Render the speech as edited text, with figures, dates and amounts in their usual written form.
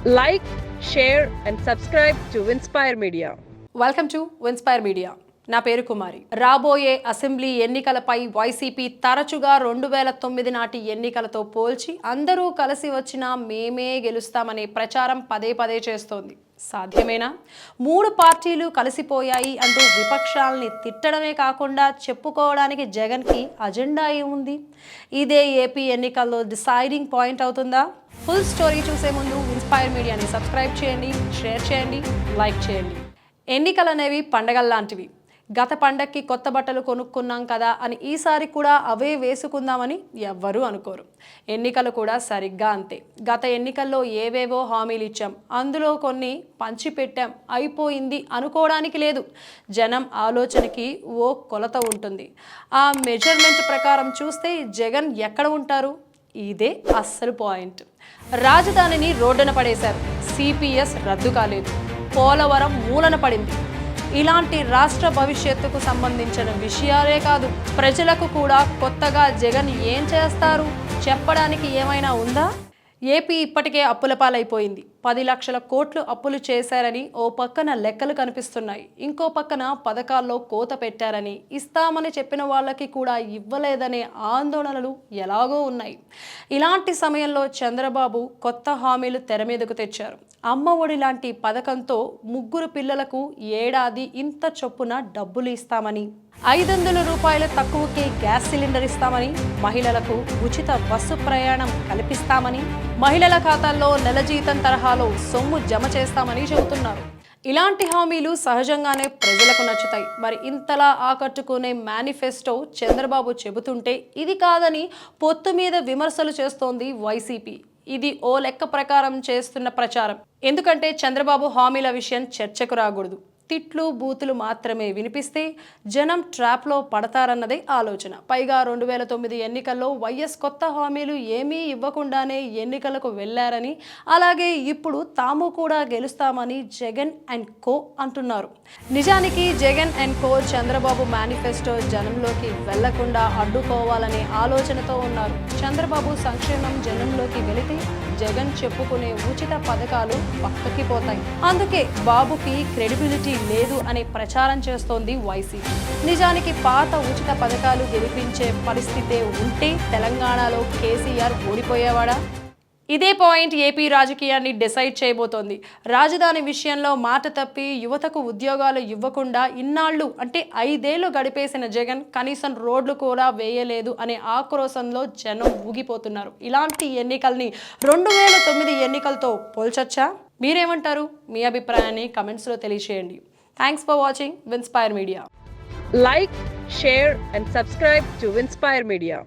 Like, share and subscribe to Winspire Media. Welcome to Winspire media. నా పేరు కుమారి. రాబోయే assembly ఎన్నికలపై వైసీపీ తరచుగా 2009 నాటి ఎన్నికలతో పోల్చి అందరూ కలిసి వచ్చినా మేమే గెలుస్తామనే ప్రచారం పదే పదే చేస్తోంది. సాధ్యమేనా? 3 పార్టీలు కలిసిపోయాయి అంటూ విపక్షాలని తిట్టడమే కాకుండా చెప్పుకోవడానికి జగన్కి అజెండా ఏముంది? ఇదే ఏపీ ఎన్నికల్లో డిసైడింగ్ పాయింట్ అవుతుందా? ఫుల్ స్టోరీ చూసే ముందు ఇన్స్పైర్ మీడియాని సబ్స్క్రైబ్ చేయండి, షేర్ చేయండి, లైక్ చేయండి. ఎన్నికలు అనేవి పండగల్లాంటివి. గత పండక్కి కొత్త బట్టలు కొనుక్కున్నాం కదా అని ఈసారి కూడా అవే వేసుకుందామని ఎవ్వరూ అనుకోరు. ఎన్నికలు కూడా సరిగ్గా అంతే. గత ఎన్నికల్లో ఏవేవో హామీలు ఇచ్చాం, అందులో కొన్ని పంచిపెట్టాం, అయిపోయింది అనుకోవడానికి లేదు. జనం ఆలోచనకి ఓ కొలత ఉంటుంది. ఆ మెజర్మెంట్ ప్రకారం చూస్తే జగన్ ఎక్కడ ఉంటారు? ఇదే అస్సలు పాయింట్. రాజధానిని రోడ్డున పడేశారు, సిపిఎస్ రద్దు కాలేదు, పోలవరం మూలన పడింది. ఇలాంటి రాష్ట్ర భవిష్యత్తుకు సంబంధించిన విషయాలే కాదు, ప్రజలకు కూడా కొత్తగా జగన్ ఏం చేస్తారు చెప్పడానికి ఏమైనా ఉందా? ఏపీ ఇప్పటికే అప్పుల పాలైపోయింది. 10 లక్షల కోట్లు అప్పులు చేశారని ఓ పక్కన లెక్కలు కనిపిస్తున్నాయి, ఇంకో పక్కన పథకాల్లో కోత పెట్టారని, ఇస్తామని చెప్పిన వాళ్ళకి కూడా ఇవ్వలేదనే ఆందోళనలు ఎలాగో ఉన్నాయి. ఇలాంటి సమయంలో చంద్రబాబు కొత్త హామీలు తెర మీదకు తెచ్చారు. అమ్మ ఒడి లాంటి పథకంతో 3 పిల్లలకు ఏడాది ఇంత చొప్పున డబ్బులు ఇస్తామని, 500 రూపాయలు తక్కువకే గ్యాస్ సిలిండర్ ఇస్తామని, మహిళలకు ఉచిత బస్సు ప్రయాణం కల్పిస్తామని, మహిళల ఖాతాల్లో నెల జీతం తరహాలో సొమ్ము జమ చేస్తామని చెబుతున్నారు. ఇలాంటి హామీలు సహజంగానే ప్రజలకు నచ్చుతాయి. మరి ఇంతలా ఆకట్టుకునే మేనిఫెస్టో చంద్రబాబు చెబుతుంటే ఇది కాదని పొత్తు మీద విమర్శలు చేస్తోంది వైసీపీ. ఇది ఓ లెక్క ప్రకారం చేస్తున్న ప్రచారం. ఎందుకంటే చంద్రబాబు హామీల విషయం చర్చకు రాకూడదు, తిట్లు బూతులు మాత్రమే వినిపిస్తే జనం ట్రాప్లో పడతారన్నదే ఆలోచన. పైగా 2009 ఎన్నికల్లో వైఎస్ కొత్త హామీలు ఏమీ ఇవ్వకుండానే ఎన్నికలకు వెళ్లారని, అలాగే ఇప్పుడు తాము కూడా గెలుస్తామని జగన్ అండ్ కో అంటున్నారు. నిజానికి Jagan and co Chandrababu manifesto జనంలోకి వెళ్లకుండా అడ్డుకోవాలనే ఆలోచనతో ఉన్నారు. చంద్రబాబు సంక్షేమం జనంలోకి వెళితే జగన్ చెప్పుకునే ఉచిత పథకాలు పక్కకి పోతాయి. అందుకే బాబుకి క్రెడిబిలిటీ లేదు అనే ప్రచారం చేస్తోంది వైసీపీ. నిజానికి పాత ఉచిత పథకాలు గెలిపించే పరిస్థితే ఉంటే తెలంగాణలో కేసీఆర్ ఓడిపోయేవాడా? ఇదే పాయింట్ ఏపీ రాజకీయాన్ని డిసైడ్ చేయబోతోంది. రాజధాని విషయంలో మాట తప్పి యువతకు ఉద్యోగాలు ఇవ్వకుండా ఇన్నాళ్లు అంటే 5 ఏళ్లు గడిపేసిన జగన్ కనీసం రోడ్లు కూడా వేయలేదు అనే ఆక్రోశంలో జనం ఊగిపోతున్నారు. ఇలాంటి ఎన్నికల్ని 2009 ఎన్నికలతో పోల్చొచ్చా? మీరేమంటారు? మీ అభిప్రాయాన్ని కమెంట్స్లో తెలియజేయండి. Thanks for watching Winspire media. Like, share and subscribe to Winspire Media.